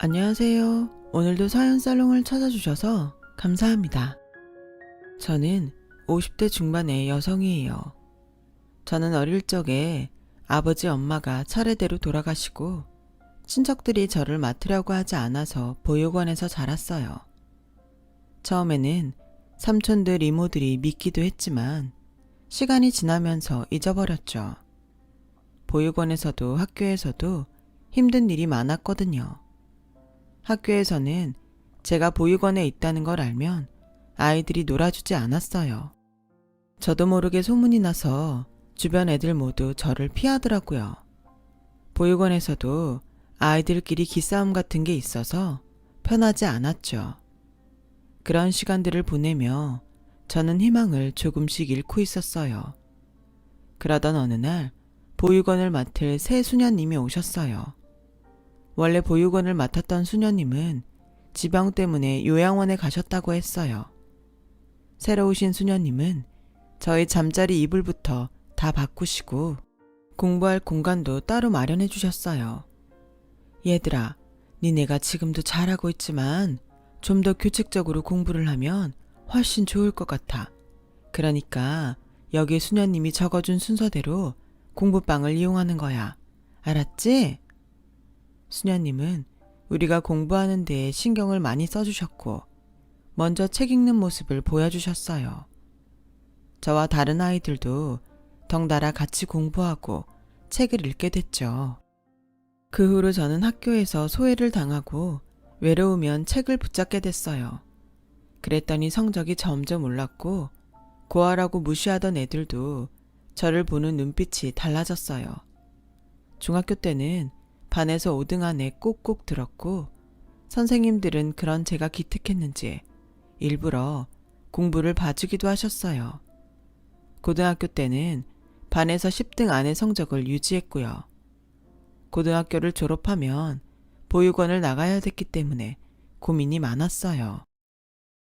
안녕하세요. 오늘도 사연살롱을 찾아주셔서 감사합니다. 저는 50대 중반의 여성이에요. 저는 어릴 적에 아버지 엄마가 차례대로 돌아가시고 친척들이 저를 맡으려고 하지 않아서 보육원에서 자랐어요. 처음에는 삼촌들 이모들이 믿기도 했지만 시간이 지나면서 잊어버렸죠. 보육원에서도 학교에서도 힘든 일이 많았거든요. 학교에서는 제가 보육원에 있다는 걸 알면 아이들이 놀아주지 않았어요. 저도 모르게 소문이 나서 주변 애들 모두 저를 피하더라고요. 보육원에서도 아이들끼리 기싸움 같은 게 있어서 편하지 않았죠. 그런 시간들을 보내며 저는 희망을 조금씩 잃고 있었어요. 그러던 어느 날 보육원을 맡을 새 수녀님이 오셨어요. 원래 보육원을 맡았던 수녀님은 지병 때문에 요양원에 가셨다고 했어요. 새로 오신 수녀님은 저희 잠자리 이불부터 다 바꾸시고 공부할 공간도 따로 마련해 주셨어요. 얘들아, 니네가 지금도 잘하고 있지만 좀 더 규칙적으로 공부를 하면 훨씬 좋을 것 같아. 그러니까 여기 수녀님이 적어준 순서대로 공부방을 이용하는 거야. 알았지? 수녀님은 우리가 공부하는 데에 신경을 많이 써주셨고 먼저 책 읽는 모습을 보여주셨어요. 저와 다른 아이들도 덩달아 같이 공부하고 책을 읽게 됐죠. 그 후로 저는 학교에서 소외를 당하고 외로우면 책을 붙잡게 됐어요. 그랬더니 성적이 점점 올랐고 고아라고 무시하던 애들도 저를 보는 눈빛이 달라졌어요. 중학교 때는 반에서 5등 안에 꼭꼭 들었고 선생님들은 그런 제가 기특했는지 일부러 공부를 봐주기도 하셨어요. 고등학교 때는 반에서 10등 안의 성적을 유지했고요. 고등학교를 졸업하면 보육원을 나가야 됐기 때문에 고민이 많았어요.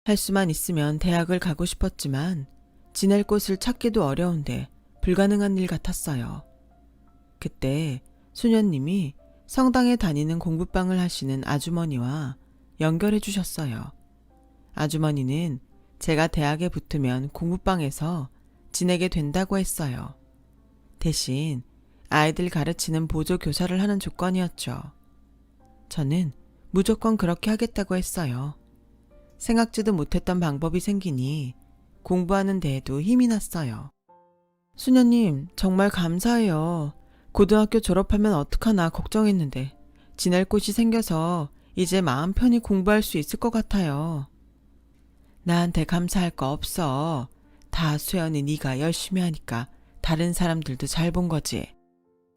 할 수만 있으면 대학을 가고 싶었지만 지낼 곳을 찾기도 어려운데 불가능한 일 같았어요. 그때 수녀님이 성당에 다니는 공부방을 하시는 아주머니와 연결해 주셨어요. 아주머니는 제가 대학에 붙으면 공부방에서 지내게 된다고 했어요. 대신 아이들 가르치는 보조교사를 하는 조건이었죠. 저는 무조건 그렇게 하겠다고 했어요. 생각지도 못했던 방법이 생기니 공부하는 데에도 힘이 났어요. 수녀님, 정말 감사해요. 고등학교 졸업하면 어떡하나 걱정했는데 지낼 곳이 생겨서 이제 마음 편히 공부할 수 있을 것 같아요. 나한테 감사할 거 없어. 다 수연이 네가 열심히 하니까 다른 사람들도 잘 본 거지.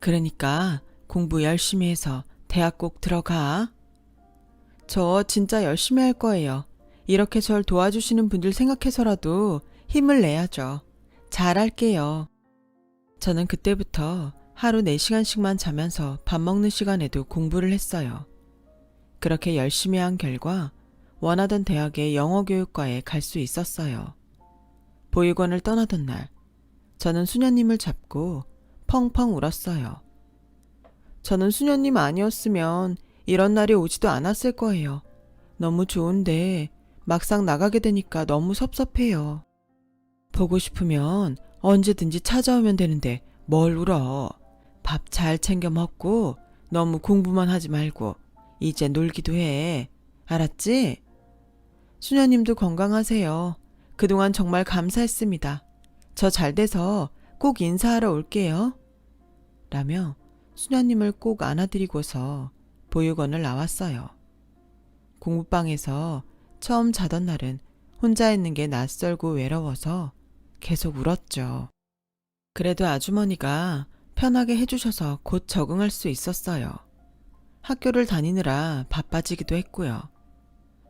그러니까 공부 열심히 해서 대학 꼭 들어가. 저 진짜 열심히 할 거예요. 이렇게 절 도와주시는 분들 생각해서라도 힘을 내야죠. 잘할게요. 저는 그때부터 하루 4시간씩만 자면서 밥 먹는 시간에도 공부를 했어요. 그렇게 열심히 한 결과 원하던 대학의 영어교육과에 갈 수 있었어요. 보육원을 떠나던 날, 저는 수녀님을 잡고 펑펑 울었어요. 저는 수녀님 아니었으면 이런 날이 오지도 않았을 거예요. 너무 좋은데 막상 나가게 되니까 너무 섭섭해요. 보고 싶으면 언제든지 찾아오면 되는데 뭘 울어. 밥 잘 챙겨 먹고 너무 공부만 하지 말고 이제 놀기도 해. 알았지? 수녀님도 건강하세요. 그동안 정말 감사했습니다. 저 잘 돼서 꼭 인사하러 올게요. 라며 수녀님을 꼭 안아드리고서 보육원을 나왔어요. 공부방에서 처음 자던 날은 혼자 있는 게 낯설고 외로워서 계속 울었죠. 그래도 아주머니가 편하게 해주셔서 곧 적응할 수 있었어요. 학교를 다니느라 바빠지기도 했고요.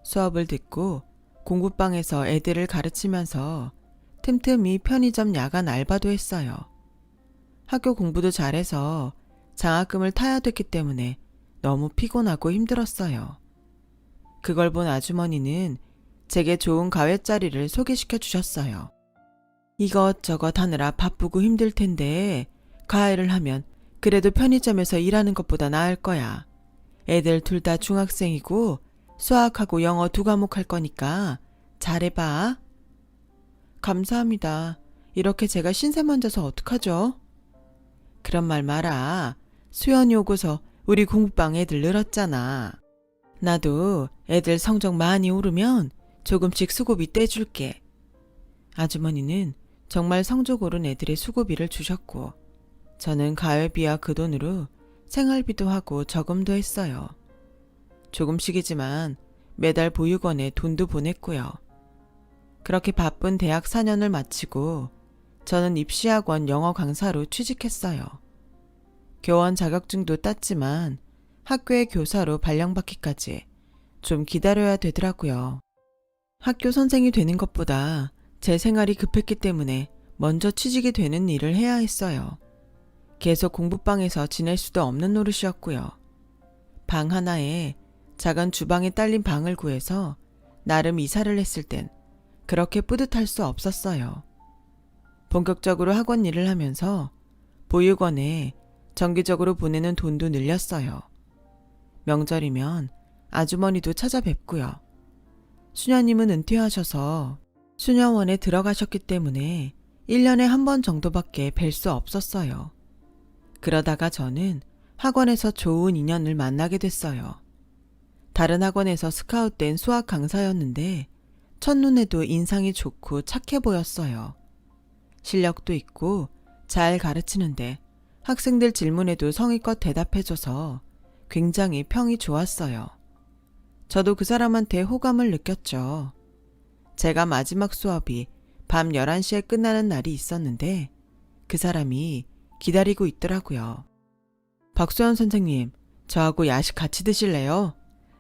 수업을 듣고 공부방에서 애들을 가르치면서 틈틈이 편의점 야간 알바도 했어요. 학교 공부도 잘해서 장학금을 타야 됐기 때문에 너무 피곤하고 힘들었어요. 그걸 본 아주머니는 제게 좋은 가외자리를 소개시켜 주셨어요. 이것저것 하느라 바쁘고 힘들 텐데 가해를 하면 그래도 편의점에서 일하는 것보다 나을 거야. 애들 둘 다 중학생이고 수학하고 영어 2과목 할 거니까 잘해봐. 감사합니다. 이렇게 제가 신세만 져서 어떡하죠? 그런 말 마라. 수연이 오고서 우리 공부방 애들 늘었잖아. 나도 애들 성적 많이 오르면 조금씩 수고비 떼줄게. 아주머니는 정말 성적 오른 애들의 수고비를 주셨고 저는 가회비와 그 돈으로 생활비도 하고 저금도 했어요. 조금씩이지만 매달 보육원에 돈도 보냈고요. 그렇게 바쁜 대학 4년을 마치고 저는 입시학원 영어 강사로 취직했어요. 교원 자격증도 땄지만 학교의 교사로 발령받기까지 좀 기다려야 되더라고요. 학교 선생이 되는 것보다 제 생활이 급했기 때문에 먼저 취직이 되는 일을 해야 했어요. 계속 공부방에서 지낼 수도 없는 노릇이었고요. 방 하나에 작은 주방에 딸린 방을 구해서 나름 이사를 했을 땐 그렇게 뿌듯할 수 없었어요. 본격적으로 학원 일을 하면서 보육원에 정기적으로 보내는 돈도 늘렸어요. 명절이면 아주머니도 찾아뵙고요. 수녀님은 은퇴하셔서 수녀원에 들어가셨기 때문에 1년에 한 번 정도밖에 뵐 수 없었어요. 그러다가 저는 학원에서 좋은 인연을 만나게 됐어요. 다른 학원에서 스카웃된 수학 강사였는데 첫눈에도 인상이 좋고 착해 보였어요. 실력도 있고 잘 가르치는데 학생들 질문에도 성의껏 대답해줘서 굉장히 평이 좋았어요. 저도 그 사람한테 호감을 느꼈죠. 제가 마지막 수업이 밤 11시에 끝나는 날이 있었는데 그 사람이 기다리고 있더라고요. 박소연 선생님, 저하고 야식 같이 드실래요?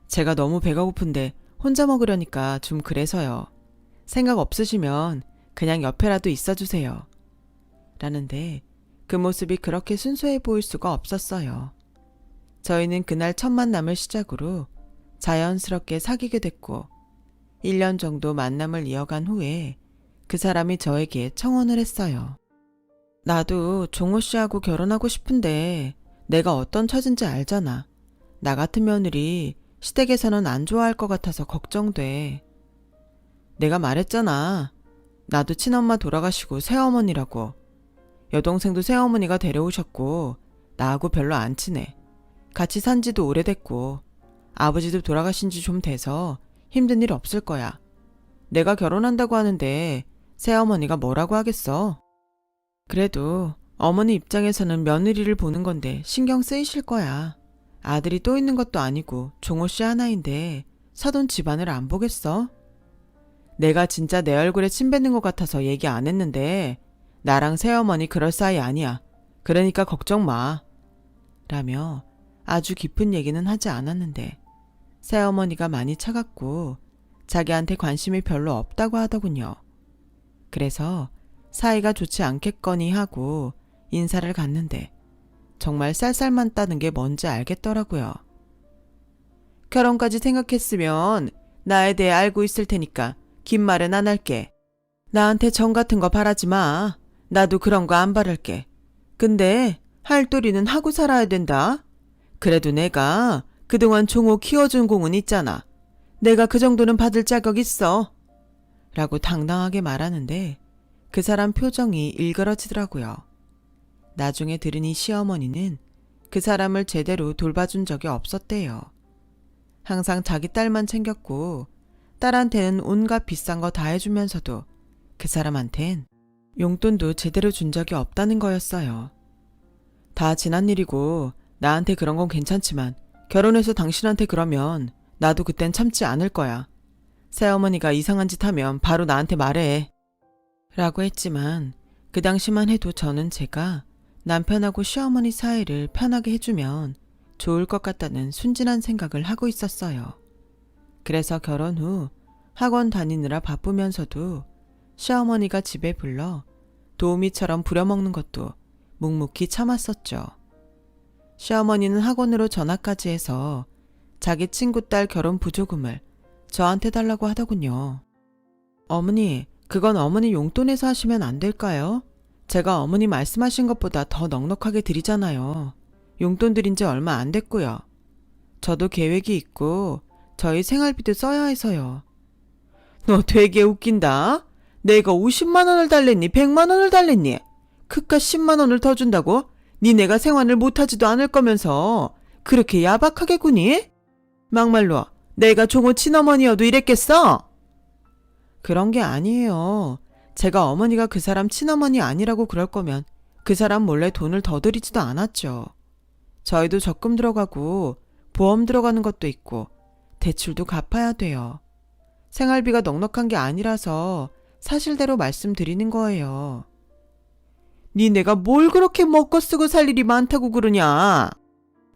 제가 너무 배가 고픈데 혼자 먹으려니까 좀 그래서요. 생각 없으시면 그냥 옆에라도 있어주세요. 라는데 그 모습이 그렇게 순수해 보일 수가 없었어요. 저희는 그날 첫 만남을 시작으로 자연스럽게 사귀게 됐고 1년 정도 만남을 이어간 후에 그 사람이 저에게 청혼을 했어요. 나도 종호 씨하고 결혼하고 싶은데 내가 어떤 처진지 알잖아. 나 같은 며느리 시댁에서는 안 좋아할 것 같아서 걱정돼. 내가 말했잖아. 나도 친엄마 돌아가시고 새어머니라고. 여동생도 새어머니가 데려오셨고 나하고 별로 안 친해. 같이 산 지도 오래됐고 아버지도 돌아가신 지 좀 돼서 힘든 일 없을 거야. 내가 결혼한다고 하는데 새어머니가 뭐라고 하겠어? 그래도 어머니 입장에서는 며느리를 보는 건데 신경 쓰이실 거야. 아들이 또 있는 것도 아니고 종호 씨 하나인데 사돈 집안을 안 보겠어? 내가 진짜 내 얼굴에 침 뱉는 것 같아서 얘기 안 했는데 나랑 새어머니 그럴 사이 아니야. 그러니까 걱정 마. 라며 아주 깊은 얘기는 하지 않았는데 새어머니가 많이 차갑고 자기한테 관심이 별로 없다고 하더군요. 그래서 사이가 좋지 않겠거니 하고 인사를 갔는데 정말 쌀쌀만 따는 게 뭔지 알겠더라고요. 결혼까지 생각했으면 나에 대해 알고 있을 테니까 긴 말은 안 할게. 나한테 정 같은 거 바라지 마. 나도 그런 거 안 바랄게. 근데 할 도리는 하고 살아야 된다. 그래도 내가 그동안 종호 키워준 공은 있잖아. 내가 그 정도는 받을 자격 있어. 라고 당당하게 말하는데 그 사람 표정이 일그러지더라고요. 나중에 들으니 시어머니는 그 사람을 제대로 돌봐준 적이 없었대요. 항상 자기 딸만 챙겼고 딸한테는 온갖 비싼 거 다 해주면서도 그 사람한텐 용돈도 제대로 준 적이 없다는 거였어요. 다 지난 일이고 나한테 그런 건 괜찮지만 결혼해서 당신한테 그러면 나도 그땐 참지 않을 거야. 새어머니가 이상한 짓 하면 바로 나한테 말해. 라고 했지만 그 당시만 해도 저는 제가 남편하고 시어머니 사이를 편하게 해주면 좋을 것 같다는 순진한 생각을 하고 있었어요. 그래서 결혼 후 학원 다니느라 바쁘면서도 시어머니가 집에 불러 도우미처럼 부려먹는 것도 묵묵히 참았었죠. 시어머니는 학원으로 전화까지 해서 자기 친구 딸 결혼 부조금을 저한테 달라고 하더군요. 어머니, 그건 어머니 용돈에서 하시면 안 될까요? 제가 어머니 말씀하신 것보다 더 넉넉하게 드리잖아요. 용돈 드린 지 얼마 안 됐고요. 저도 계획이 있고 저희 생활비도 써야 해서요. 너 되게 웃긴다. 내가 50만 원을 달랬니? 100만 원을 달랬니? 그깟 10만 원을 더 준다고? 니네가 생활을 못하지도 않을 거면서 그렇게 야박하게 구니? 막말로 내가 종호 친어머니여도 이랬겠어? 그런 게 아니에요. 제가 어머니가 그 사람 친어머니 아니라고 그럴 거면 그 사람 몰래 돈을 더 드리지도 않았죠. 저희도 적금 들어가고 보험 들어가는 것도 있고 대출도 갚아야 돼요. 생활비가 넉넉한 게 아니라서 사실대로 말씀드리는 거예요. 니네가 뭘 그렇게 먹고 쓰고 살 일이 많다고 그러냐?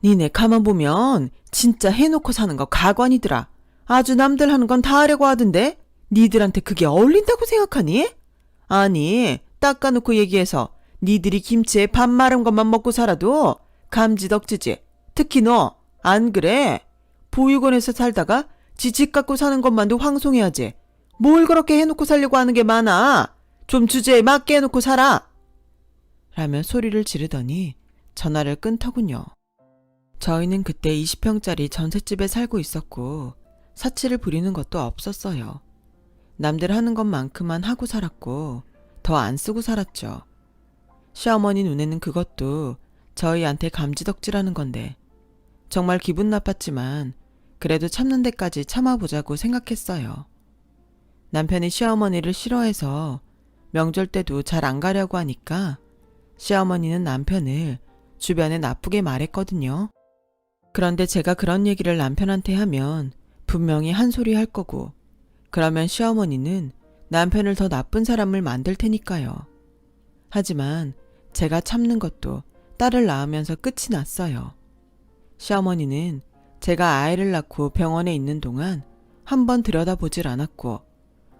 니네 가만 보면 진짜 해놓고 사는 거 가관이더라. 아주 남들 하는 건 다 하려고 하던데 니들한테 그게 어울린다고 생각하니? 아니 닦아놓고 얘기해서 니들이 김치에 밥 마른 것만 먹고 살아도 감지덕지지. 특히 너 안 그래? 보육원에서 살다가 지 집 갖고 사는 것만도 황송해야지. 뭘 그렇게 해놓고 살려고 하는 게 많아. 좀 주제에 맞게 해놓고 살아. 라며 소리를 지르더니 전화를 끊더군요. 저희는 그때 20평짜리 전셋집에 살고 있었고 사치를 부리는 것도 없었어요. 남들 하는 것만큼만 하고 살았고 더 안 쓰고 살았죠. 시어머니 눈에는 그것도 저희한테 감지덕지라는 건데 정말 기분 나빴지만 그래도 참는 데까지 참아보자고 생각했어요. 남편이 시어머니를 싫어해서 명절 때도 잘 안 가려고 하니까 시어머니는 남편을 주변에 나쁘게 말했거든요. 그런데 제가 그런 얘기를 남편한테 하면 분명히 한 소리 할 거고 그러면 시어머니는 남편을 더 나쁜 사람을 만들 테니까요. 하지만 제가 참는 것도 딸을 낳으면서 끝이 났어요. 시어머니는 제가 아이를 낳고 병원에 있는 동안 한번 들여다보질 않았고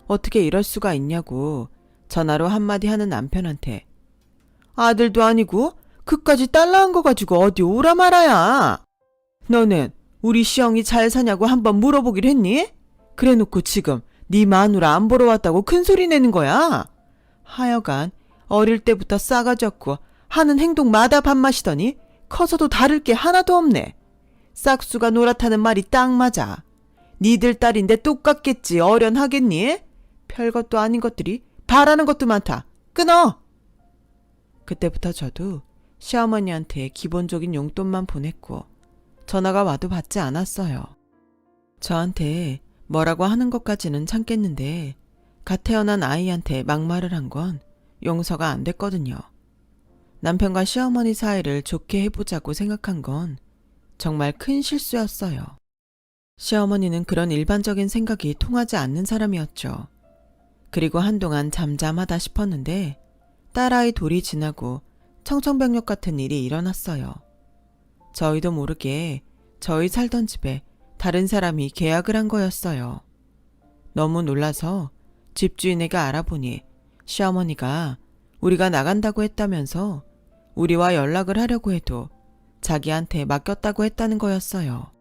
어떻게 이럴 수가 있냐고 전화로 한마디 하는 남편한테 아들도 아니고 그까지 딸 낳은 거 가지고 어디 오라 말아야. 너는 우리 시영이 잘 사냐고 한번 물어보길 했니? 그래놓고 지금 네 마누라 안 보러 왔다고 큰소리 내는 거야. 하여간 어릴 때부터 싸가지 없고 하는 행동마다 밥맛이더니 커서도 다를 게 하나도 없네. 싹수가 노랗다는 말이 딱 맞아. 니들 딸인데 똑같겠지 어련하겠니? 별것도 아닌 것들이 바라는 것도 많다. 끊어! 그때부터 저도 시어머니한테 기본적인 용돈만 보냈고 전화가 와도 받지 않았어요. 저한테 뭐라고 하는 것까지는 참겠는데 갓 태어난 아이한테 막말을 한 건 용서가 안 됐거든요. 남편과 시어머니 사이를 좋게 해보자고 생각한 건 정말 큰 실수였어요. 시어머니는 그런 일반적인 생각이 통하지 않는 사람이었죠. 그리고 한동안 잠잠하다 싶었는데 딸아이 돌이 지나고 청천벽력 같은 일이 일어났어요. 저희도 모르게 저희 살던 집에 다른 사람이 계약을 한 거였어요. 너무 놀라서 집주인에게 알아보니 시어머니가 우리가 나간다고 했다면서 우리와 연락을 하려고 해도 자기한테 맡겼다고 했다는 거였어요.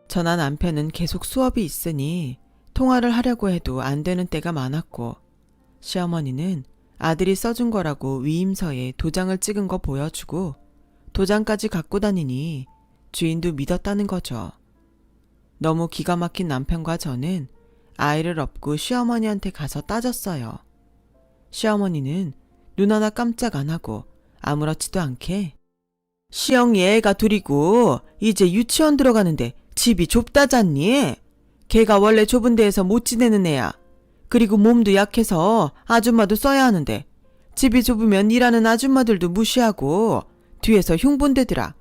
저나 남편은 계속 수업이 있으니 통화를 하려고 해도 안 되는 때가 많았고 시어머니는 아들이 써준 거라고 위임서에 도장을 찍은 거 보여주고 도장까지 갖고 다니니 주인도 믿었다는 거죠. 너무 기가 막힌 남편과 저는 아이를 업고 시어머니한테 가서 따졌어요. 시어머니는 눈 하나 깜짝 안 하고 아무렇지도 않게 시영이 애가 둘이고 이제 유치원 들어가는데 집이 좁다잖니? 걔가 원래 좁은 데에서 못 지내는 애야. 그리고 몸도 약해서 아줌마도 써야 하는데 집이 좁으면 일하는 아줌마들도 무시하고 뒤에서 흉본대더라.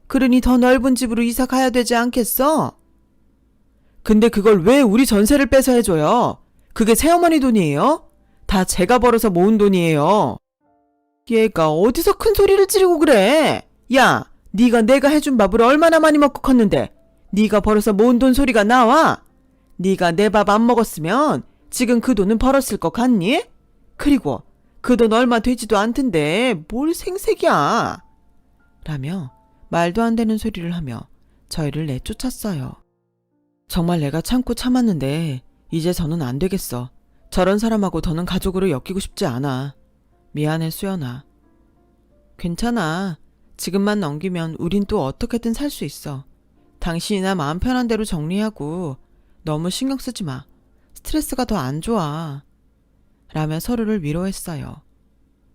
그러니 더 넓은 집으로 이사 가야 되지 않겠어? 근데 그걸 왜 우리 전세를 빼서 해줘요? 그게 새어머니 돈이에요? 다 제가 벌어서 모은 돈이에요. 얘가 어디서 큰 소리를 지르고 그래? 야, 네가 내가 해준 밥을 얼마나 많이 먹고 컸는데 네가 벌어서 모은 돈 소리가 나와? 네가 내 밥 안 먹었으면 지금 그 돈은 벌었을 것 같니? 그리고 그 돈 얼마 되지도 않던데 뭘 생색이야? 라며 말도 안 되는 소리를 하며 저희를 내쫓았어요. 정말 내가 참고 참았는데 이제서는 안 되겠어. 저런 사람하고 더는 가족으로 엮이고 싶지 않아. 미안해 수연아. 괜찮아. 지금만 넘기면 우린 또 어떻게든 살 수 있어. 당신이나 마음 편한 대로 정리하고 너무 신경 쓰지 마. 스트레스가 더 안 좋아. 라며 서로를 위로했어요.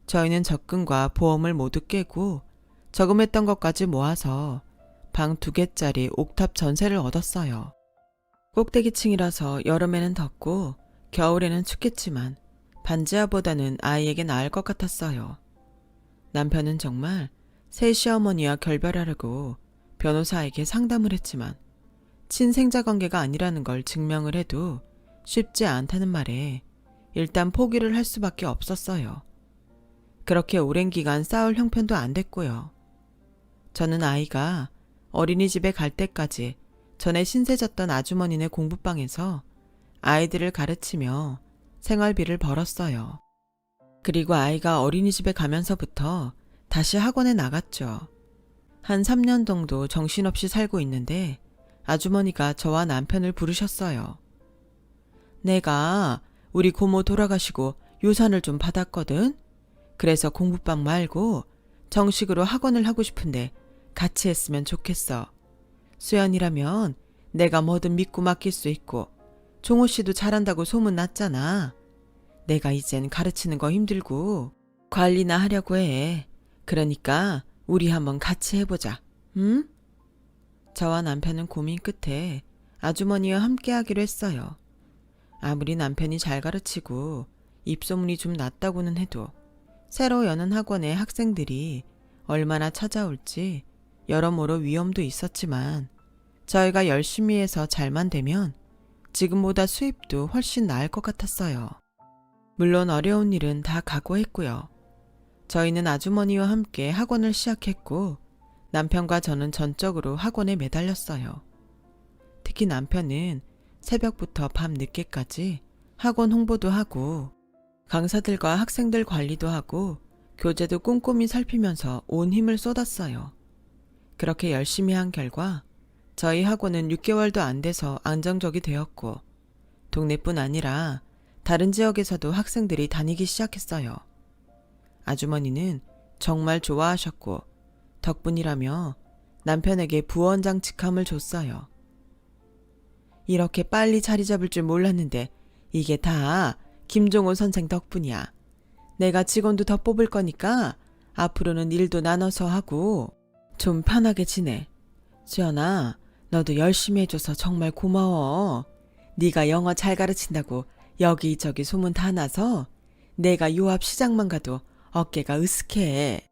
저희는 적금과 보험을 모두 깨고 저금했던 것까지 모아서 방 2개짜리 옥탑 전세를 얻었어요. 꼭대기층이라서 여름에는 덥고 겨울에는 춥겠지만 반지하보다는 아이에게 나을 것 같았어요. 남편은 정말 새 시어머니와 결별하려고 변호사에게 상담을 했지만 친생자 관계가 아니라는 걸 증명을 해도 쉽지 않다는 말에 일단 포기를 할 수밖에 없었어요. 그렇게 오랜 기간 싸울 형편도 안 됐고요. 저는 아이가 어린이집에 갈 때까지 전에 신세졌던 아주머니네 공부방에서 아이들을 가르치며 생활비를 벌었어요. 그리고 아이가 어린이집에 가면서부터 다시 학원에 나갔죠. 한 3년 정도 정신없이 살고 있는데 아주머니가 저와 남편을 부르셨어요. 내가 우리 고모 돌아가시고 유산을 좀 받았거든. 그래서 공부방 말고 정식으로 학원을 하고 싶은데 같이 했으면 좋겠어. 수연이라면 내가 뭐든 믿고 맡길 수 있고 종호 씨도 잘한다고 소문 났잖아. 내가 이젠 가르치는 거 힘들고 관리나 하려고 해. 그러니까 우리 한번 같이 해보자. 응? 저와 남편은 고민 끝에 아주머니와 함께 하기로 했어요. 아무리 남편이 잘 가르치고 입소문이 좀 났다고는 해도 새로 여는 학원의 학생들이 얼마나 찾아올지 여러모로 위험도 있었지만 저희가 열심히 해서 잘만 되면 지금보다 수입도 훨씬 나을 것 같았어요. 물론 어려운 일은 다 각오했고요. 저희는 아주머니와 함께 학원을 시작했고 남편과 저는 전적으로 학원에 매달렸어요. 특히 남편은 새벽부터 밤 늦게까지 학원 홍보도 하고 강사들과 학생들 관리도 하고 교재도 꼼꼼히 살피면서 온 힘을 쏟았어요. 그렇게 열심히 한 결과 저희 학원은 6개월도 안 돼서 안정적이 되었고 동네뿐 아니라 다른 지역에서도 학생들이 다니기 시작했어요. 아주머니는 정말 좋아하셨고 덕분이라며 남편에게 부원장 직함을 줬어요. 이렇게 빨리 자리 잡을 줄 몰랐는데 이게 다 김종호 선생 덕분이야. 내가 직원도 더 뽑을 거니까 앞으로는 일도 나눠서 하고 좀 편하게 지내. 수연아, 너도 열심히 해줘서 정말 고마워. 네가 영어 잘 가르친다고 여기저기 소문 다 나서 내가 요앞 시장만 가도 어깨가 으쓱해.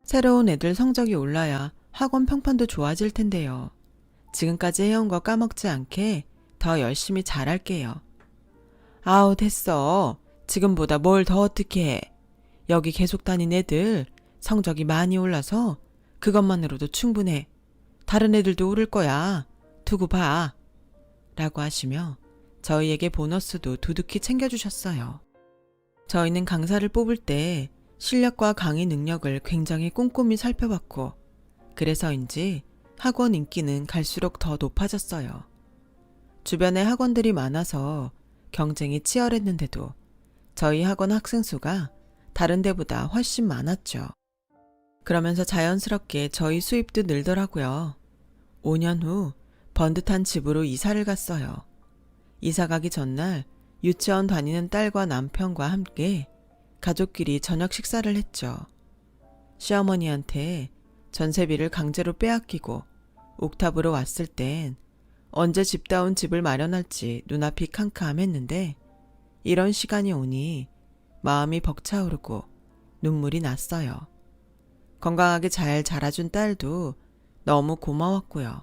새로운 애들 성적이 올라야 학원 평판도 좋아질 텐데요. 지금까지 해온 거 까먹지 않게 더 열심히 잘할게요. 아우 됐어. 지금보다 뭘 더 어떻게 해. 여기 계속 다닌 애들 성적이 많이 올라서 그것만으로도 충분해. 다른 애들도 오를 거야. 두고 봐. 라고 하시며 저희에게 보너스도 두둑히 챙겨주셨어요. 저희는 강사를 뽑을 때 실력과 강의 능력을 굉장히 꼼꼼히 살펴봤고 그래서인지 학원 인기는 갈수록 더 높아졌어요. 주변에 학원들이 많아서 경쟁이 치열했는데도 저희 학원 학생 수가 다른 데보다 훨씬 많았죠. 그러면서 자연스럽게 저희 수입도 늘더라고요. 5년 후 번듯한 집으로 이사를 갔어요. 이사 가기 전날 유치원 다니는 딸과 남편과 함께 가족끼리 저녁 식사를 했죠. 시어머니한테 전세비를 강제로 빼앗기고 옥탑으로 왔을 땐 언제 집다운 집을 마련할지 눈앞이 캄캄했는데 이런 시간이 오니 마음이 벅차오르고 눈물이 났어요. 건강하게 잘 자라준 딸도 너무 고마웠고요.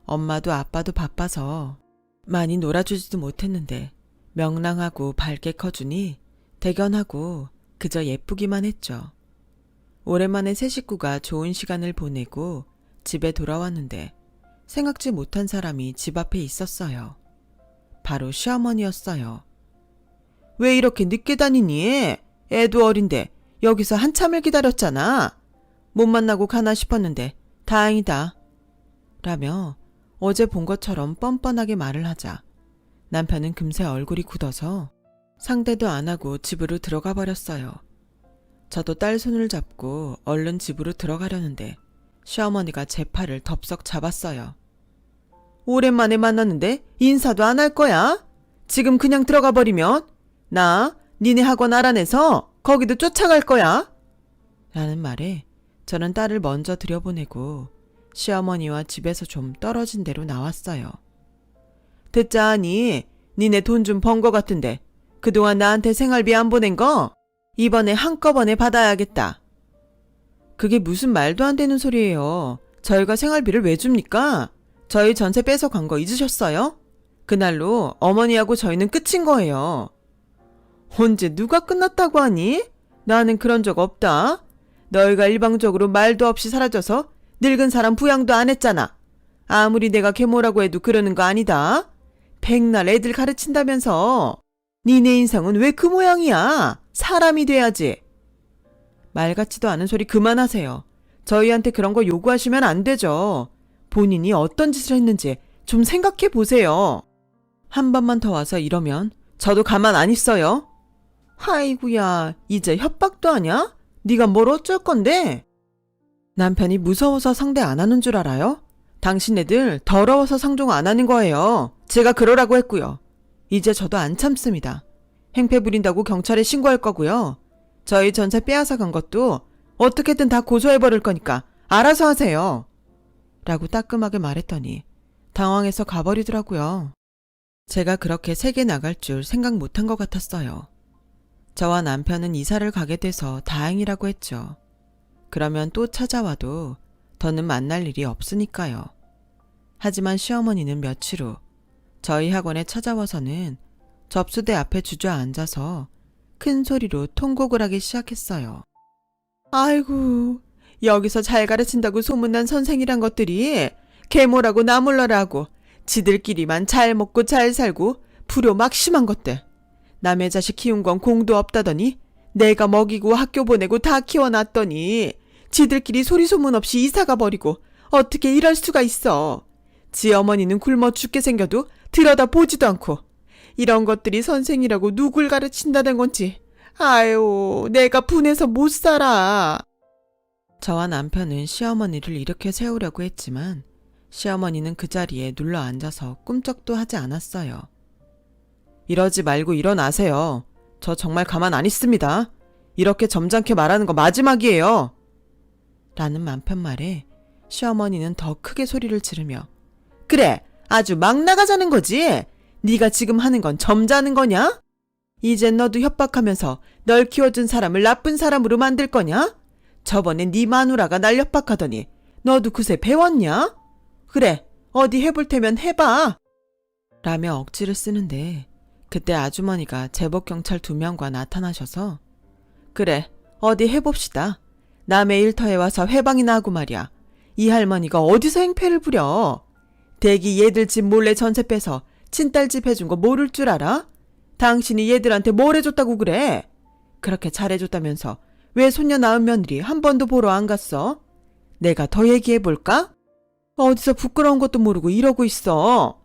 엄마도 아빠도 바빠서 많이 놀아주지도 못했는데 명랑하고 밝게 커주니 대견하고 그저 예쁘기만 했죠. 오랜만에 새 식구가 좋은 시간을 보내고 집에 돌아왔는데 생각지 못한 사람이 집 앞에 있었어요. 바로 시어머니였어요. 왜 이렇게 늦게 다니니? 애도 어린데 여기서 한참을 기다렸잖아. 못 만나고 가나 싶었는데 다행이다. 라며 어제 본 것처럼 뻔뻔하게 말을 하자 남편은 금세 얼굴이 굳어서 상대도 안 하고 집으로 들어가 버렸어요. 저도 딸 손을 잡고 얼른 집으로 들어가려는데 시어머니가 제 팔을 덥석 잡았어요. 오랜만에 만났는데 인사도 안 할 거야? 지금 그냥 들어가 버리면 나 니네 학원 알아내서 거기도 쫓아갈 거야. 라는 말에 저는 딸을 먼저 들여보내고 시어머니와 집에서 좀 떨어진 데로 나왔어요. 듣자 하니 니네 돈 좀 번 거 같은데 그동안 나한테 생활비 안 보낸 거 이번에 한꺼번에 받아야겠다. 그게 무슨 말도 안 되는 소리예요. 저희가 생활비를 왜 줍니까? 저희 전세 뺏어간 거 잊으셨어요? 그날로 어머니하고 저희는 끝인 거예요. 언제 누가 끝났다고 하니? 나는 그런 적 없다. 너희가 일방적으로 말도 없이 사라져서 늙은 사람 부양도 안 했잖아. 아무리 내가 계모라고 해도 그러는 거 아니다. 백날 애들 가르친다면서. 니네 인상은 왜 그 모양이야? 사람이 돼야지. 말 같지도 않은 소리 그만하세요. 저희한테 그런 거 요구하시면 안 되죠. 본인이 어떤 짓을 했는지 좀 생각해 보세요. 한 번만 더 와서 이러면 저도 가만 안 있어요. 아이구야, 이제 협박도 하냐? 네가 뭘 어쩔 건데? 남편이 무서워서 상대 안 하는 줄 알아요? 당신네들 더러워서 상종 안 하는 거예요. 제가 그러라고 했고요. 이제 저도 안 참습니다. 행패 부린다고 경찰에 신고할 거고요. 저희 전세 빼앗아 간 것도 어떻게든 다 고소해버릴 거니까 알아서 하세요. 라고 따끔하게 말했더니 당황해서 가버리더라고요. 제가 그렇게 세게 나갈 줄 생각 못한 것 같았어요. 저와 남편은 이사를 가게 돼서 다행이라고 했죠. 그러면 또 찾아와도 더는 만날 일이 없으니까요. 하지만 시어머니는 며칠 후 저희 학원에 찾아와서는 접수대 앞에 주저앉아서 큰 소리로 통곡을 하기 시작했어요. 아이고, 여기서 잘 가르친다고 소문난 선생이란 것들이 계모라고 나몰라라고 지들끼리만 잘 먹고 잘 살고 불효 막심한 것들. 남의 자식 키운 건 공도 없다더니 내가 먹이고 학교 보내고 다 키워놨더니 지들끼리 소리소문 없이 이사가 버리고 어떻게 이럴 수가 있어. 지 어머니는 굶어 죽게 생겨도 들여다보지도 않고 이런 것들이 선생이라고 누굴 가르친다는 건지 아유 내가 분해서 못 살아. 저와 남편은 시어머니를 일으켜 세우려고 했지만 시어머니는 그 자리에 눌러 앉아서 꿈쩍도 하지 않았어요. 이러지 말고 일어나세요. 저 정말 가만 안 있습니다. 이렇게 점잖게 말하는 거 마지막이에요. 라는 남편 말에 시어머니는 더 크게 소리를 지르며 그래 아주 막 나가자는 거지. 네가 지금 하는 건 점잖은 거냐? 이젠 너도 협박하면서 널 키워준 사람을 나쁜 사람으로 만들 거냐? 저번에 네 마누라가 날 협박하더니 너도 그새 배웠냐? 그래 어디 해볼 테면 해봐. 라며 억지를 쓰는데 그때 아주머니가 제복경찰 2명과 나타나셔서 그래 어디 해봅시다. 남의 일터에 와서 회방이나 하고 말이야. 이 할머니가 어디서 행패를 부려. 대기 얘들 집 몰래 전세 빼서 친딸 집 해준 거 모를 줄 알아? 당신이 얘들한테 뭘 해줬다고 그래? 그렇게 잘해줬다면서 왜 손녀 낳은 며느리 한 번도 보러 안 갔어? 내가 더 얘기해볼까? 어디서 부끄러운 것도 모르고 이러고 있어.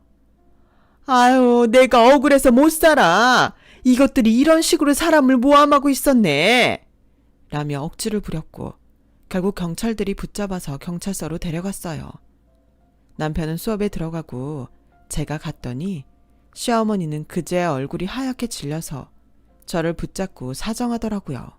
아유 내가 억울해서 못 살아. 이것들이 이런 식으로 사람을 모함하고 있었네. 라며 억지를 부렸고 결국 경찰들이 붙잡아서 경찰서로 데려갔어요. 남편은 수업에 들어가고 제가 갔더니 시어머니는 그제야 얼굴이 하얗게 질려서 저를 붙잡고 사정하더라고요.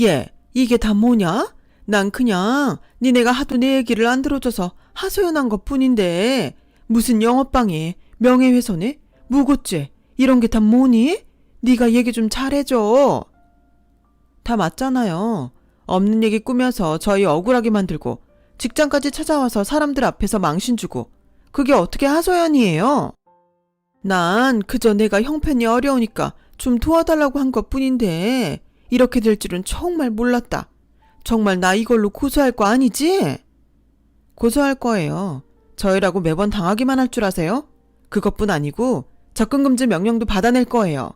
얘, 이게 다 뭐냐? 난 그냥 니네가 하도 내 얘기를 안 들어줘서 하소연한 것뿐인데 무슨 영업방해, 명예훼손에, 무고죄 이런 게 다 뭐니? 네가 얘기 좀 잘해줘. 다 맞잖아요. 없는 얘기 꾸며서 저희 억울하게 만들고 직장까지 찾아와서 사람들 앞에서 망신 주고 그게 어떻게 하소연이에요? 난 그저 내가 형편이 어려우니까 좀 도와달라고 한 것뿐인데 이렇게 될 줄은 정말 몰랐다. 정말 나 이걸로 고소할 거 아니지? 고소할 거예요. 저희라고 매번 당하기만 할 줄 아세요? 그것뿐 아니고 접근금지 명령도 받아낼 거예요.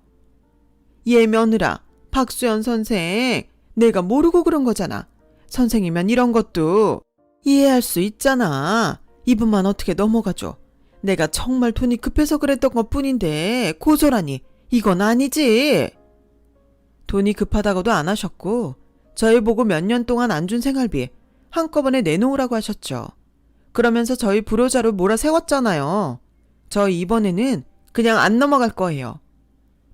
얘 며느라, 박수연 선생, 내가 모르고 그런 거잖아. 선생이면 이런 것도 이해할 수 있잖아. 이분만 어떻게 넘어가줘. 내가 정말 돈이 급해서 그랬던 것뿐인데 고소라니 이건 아니지. 돈이 급하다고도 안 하셨고 저희 보고 몇 년 동안 안 준 생활비 한꺼번에 내놓으라고 하셨죠. 그러면서 저희 불효자로 몰아세웠잖아요. 저 이번에는 그냥 안 넘어갈 거예요.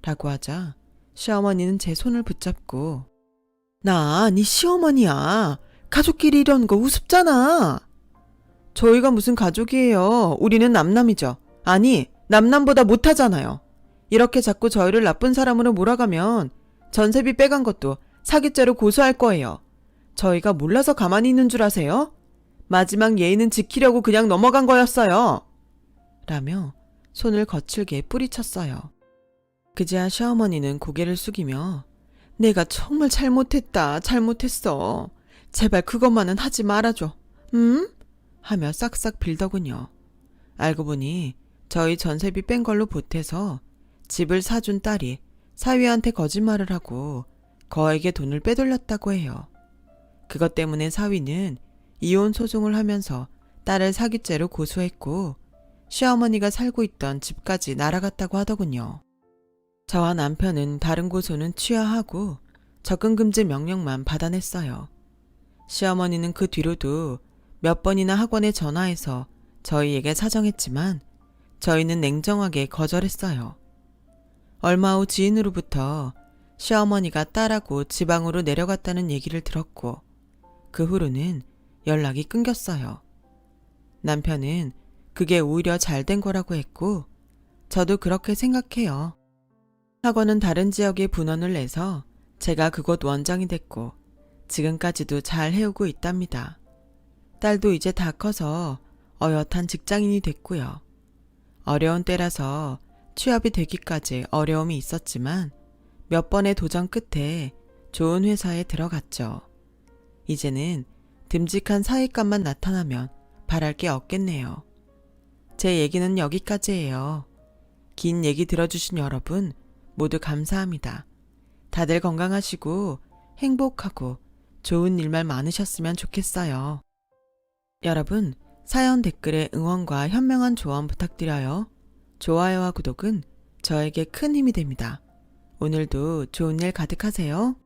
라고 하자 시어머니는 제 손을 붙잡고 나 네 시어머니야. 가족끼리 이러는 거 우습잖아. 저희가 무슨 가족이에요. 우리는 남남이죠. 아니, 남남보다 못하잖아요. 이렇게 자꾸 저희를 나쁜 사람으로 몰아가면 전세비 빼간 것도 사기죄로 고소할 거예요. 저희가 몰라서 가만히 있는 줄 아세요? 마지막 예의는 지키려고 그냥 넘어간 거였어요. 라며 손을 거칠게 뿌리쳤어요. 그제야 시어머니는 고개를 숙이며 내가 정말 잘못했어. 제발 그것만은 하지 말아줘. 하며 싹싹 빌더군요. 알고 보니 저희 전세비 뺀 걸로 보태서 집을 사준 딸이 사위한테 거짓말을 하고 거액의 돈을 빼돌렸다고 해요. 그것 때문에 사위는 이혼 소송을 하면서 딸을 사기죄로 고소했고 시어머니가 살고 있던 집까지 날아갔다고 하더군요. 저와 남편은 다른 고소는 취하하고 접근금지 명령만 받아냈어요. 시어머니는 그 뒤로도 몇 번이나 학원에 전화해서 저희에게 사정했지만 저희는 냉정하게 거절했어요. 얼마 후 지인으로부터 시어머니가 딸하고 지방으로 내려갔다는 얘기를 들었고 그 후로는 연락이 끊겼어요. 남편은 그게 오히려 잘된 거라고 했고 저도 그렇게 생각해요. 학원은 다른 지역에 분원을 내서 제가 그곳 원장이 됐고 지금까지도 잘 해오고 있답니다. 딸도 이제 다 커서 어엿한 직장인이 됐고요. 어려운 때라서 취업이 되기까지 어려움이 있었지만 몇 번의 도전 끝에 좋은 회사에 들어갔죠. 이제는 듬직한 사익감만 나타나면 바랄 게 없겠네요. 제 얘기는 여기까지예요. 긴 얘기 들어주신 여러분 모두 감사합니다. 다들 건강하시고 행복하고 좋은 일만 많으셨으면 좋겠어요. 여러분, 사연 댓글에 응원과 현명한 조언 부탁드려요. 좋아요와 구독은 저에게 큰 힘이 됩니다. 오늘도 좋은 일 가득하세요.